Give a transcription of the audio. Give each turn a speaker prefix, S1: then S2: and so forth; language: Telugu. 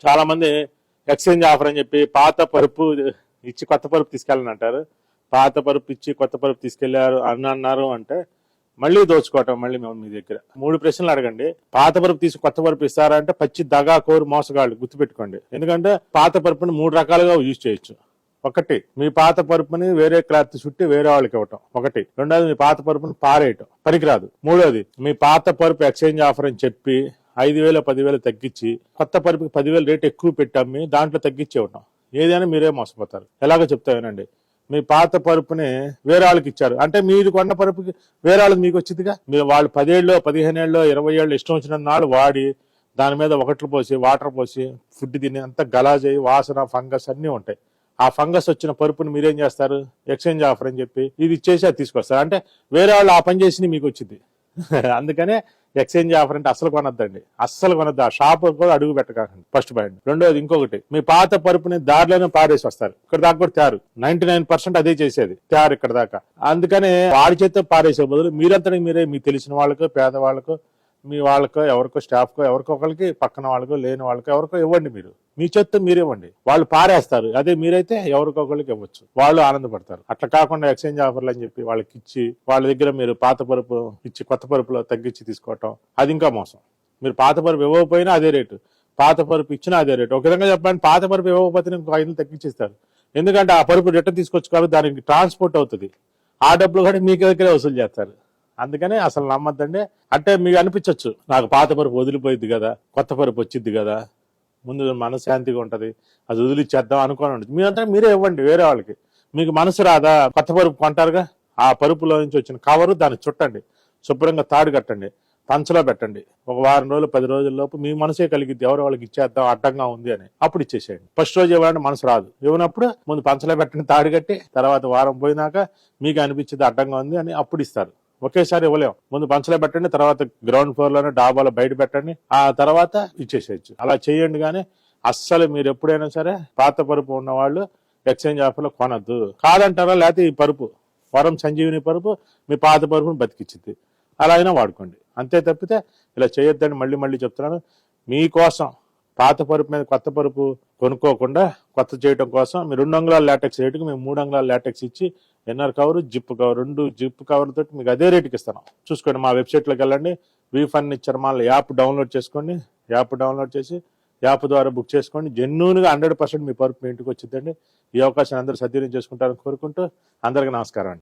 S1: చాలా మంది ఎక్స్చేంజ్ ఆఫర్ అని చెప్పి పాత పరుపు ఇచ్చి కొత్త పరుపు తీసుకెళ్ళని అంటారు. పాత పరుపు ఇచ్చి కొత్త పరుపు తీసుకెళ్లారు అన్నారు అంటే మళ్ళీ దోచుకోవటం. మళ్ళీ మేము మీ దగ్గర 3 ప్రశ్నలు అడగండి. పాత పరుపు తీసి కొత్త పరుపు ఇస్తారా అంటే పచ్చి దగా కోరు మోసగాళ్ళు, గుర్తుపెట్టుకోండి. ఎందుకంటే పాత పరుపుని 3 రకాలుగా యూజ్ చేయొచ్చు. ఒకటి, మీ పాత పరుపుని వేరే క్లాత్ చుట్టి వేరే వాళ్ళకి ఇవ్వటం ఒకటి. రెండోది, మీ పాత పరుపుని పారేయటం, పనికిరాదు. మూడోది, మీ పాత పరుపు ఎక్స్చేంజ్ ఆఫర్ అని చెప్పి 5,000 10,000 తగ్గించి కొత్త పరుపుకి 10,000 రేట్ ఎక్కువ పెట్టమ్మి దాంట్లో తగ్గించి ఇవ్వటం. ఏదైనా మీరే మోసపోతారు. ఎలాగో చెప్తా వినండి. మీ పాత పరుపుని వేరే వాళ్ళకి ఇచ్చారు అంటే మీరు కొన్న పరుపుకి వేరే వాళ్ళకి మీకు వచ్చిందిగా. మీరు వాళ్ళు 10 ఏళ్ళు 15 ఏళ్ళు 20 ఏళ్ళు ఇష్టం వచ్చిన నాళ్ళు వాడి దాని మీద ఒకట్లు పోసి వాటర్ పోసి ఫుడ్ తిని అంతా గలాజయి వాసన ఫంగస్ అన్నీ ఉంటాయి. ఆ ఫంగస్ వచ్చిన పరుపుని మీరేం చేస్తారు? ఎక్స్చేంజ్ ఆఫర్ అని చెప్పి ఇది ఇచ్చేసి అది తీసుకొస్తారు. అంటే వేరే వాళ్ళు ఆ పని చేసి మీకు వచ్చింది. అందుకనే ఎక్స్చేంజ్ ఆఫర్ అంటే అస్సలు కొనొద్దండి, అస్సలు కొనొద్దు. ఆ షాప్ కూడా అడుగు పెట్టకండి, ఫస్ట్ పాయింట్. రెండోది, ఇంకొకటి, మీ పాత పరుపుని దారిలోనే పారేసి వస్తారు. ఇక్కడ దాకా కూడా తయారు 99% అదే చేసేది తయారు ఇక్కడ దాకా. అందుకనే వాడి చేత పారేసే బదులు మీరంతా మీరే మీకు తెలిసిన వాళ్ళకు, పేదవాళ్ళకు, మీ వాళ్ళకో ఎవరికో స్టాఫ్కో ఎవరికో ఒకరికి పక్కన వాళ్ళకో లేని వాళ్ళకో ఎవరికో ఇవ్వండి. మీరు మీ చేత్తో మీరు ఇవ్వండి. వాళ్ళు పారేస్తారు. అదే మీరైతే ఎవరికొకరికి ఇవ్వచ్చు, వాళ్ళు ఆనందపడతారు. అట్లా కాకుండా ఎక్స్చేంజ్ ఆఫర్లు అని చెప్పి వాళ్ళకి ఇచ్చి వాళ్ళ దగ్గర మీరు పాత పరుపు ఇచ్చి కొత్త పరుపులో తగ్గించి తీసుకోవటం, అది ఇంకా మోసం. మీరు పాత పరుపు ఇవ్వకపోయినా అదే రేటు, పాత పరుపు ఇచ్చినా అదే రేటు. ఒక విధంగా చెప్పండి, పాత పరుపు ఇవ్వకపోతే ఇంకో 5 తగ్గించేస్తారు. ఎందుకంటే ఆ పరుపు రిటర్న్ తీసుకొచ్చుకోవాలి, దానికి ట్రాన్స్పోర్ట్ అవుతుంది. ఆ డబ్బులు కూడా మీకు దగ్గరే వసూలు చేస్తారు. అందుకనే అసలు నమ్మద్దండి. అంటే మీకు అనిపించవచ్చు, నాకు పాత పరుపు వదిలిపోయింది కదా, కొత్త పరుపు వచ్చింది కదా, ముందు మనశ్శాంతిగా ఉంటది, అది వదిలిచ్చేద్దాం అనుకోని ఉంటుంది. మీరంతా మీరే ఇవ్వండి వేరే వాళ్ళకి. మీకు మనసు రాదా? కొత్త పరుపు కొంటారుగా, ఆ పరుపులో నుంచి వచ్చిన కవరు దాన్ని చుట్టండి, శుభ్రంగా తాడు కట్టండి, పంచలో పెట్టండి. ఒక వారం రోజులు 10 రోజుల లోపు మీ మనసే కలిగిద్ది ఎవరు వాళ్ళకి ఇచ్చేద్దాం అడ్డంగా ఉంది అని. అప్పుడు ఇచ్చేసేయండి. ఫస్ట్ రోజు ఇవ్వాలంటే మనసు రాదు. ఇవ్వనప్పుడు ముందు పంచలో పెట్టండి, తాడు కట్టి, తర్వాత వారం పోయినాక మీకు అనిపించింది అడ్డంగా ఉంది అని అప్పుడు ఇస్తారు. ఒకేసారి ఇవ్వలేము. ముందు పంచలో పెట్టండి, తర్వాత గ్రౌండ్ ఫ్లోర్ లోనే డాబాలో బయట పెట్టండి, ఆ తర్వాత ఇచ్చేసేయచ్చు. అలా చేయండి. కానీ అస్సలు మీరు ఎప్పుడైనా సరే పాత పరుపు ఉన్న వాళ్ళు ఎక్స్చేంజ్ ఆఫర్లో కొనద్దు. కాదంటారా? లేకపోతే ఈ పరుపు వరం సంజీవిని పరుపు మీ పాత పరుపును బతికిచ్చింది, అలా అయినా వాడుకోండి. అంతే తప్పితే ఇలా చేయొద్దని మళ్ళీ మళ్ళీ చెప్తున్నాను. మీకోసం పాత పరుపు మీద కొత్త పరుపు కొనుక్కోకుండా కొత్త చేయడం కోసం మీ 2 అంగుళాల లాటెక్స్ రేటుకి మేము 3 అంగుళాల లాటెక్స్ ఇచ్చి NR cover, zip cover, 2 zip cover తోటి మీకు అదే రేటుకి ఇస్తాను. చూసుకోండి. మా వెబ్సైట్లోకి వెళ్ళండి, V furniture mall app download చేసుకోండి. యాప్ డౌన్లోడ్ చేసి యాప్ ద్వారా బుక్ చేసుకోండి. జెన్యూన్గా 100% మీ పరుపు మీ ఇంటికి వచ్చిందండి. ఈ అవకాశాన్ని అందరూ సద్వినియోగం చేసుకుంటారని కోరుకుంటూ అందరికీ నమస్కారం అండి.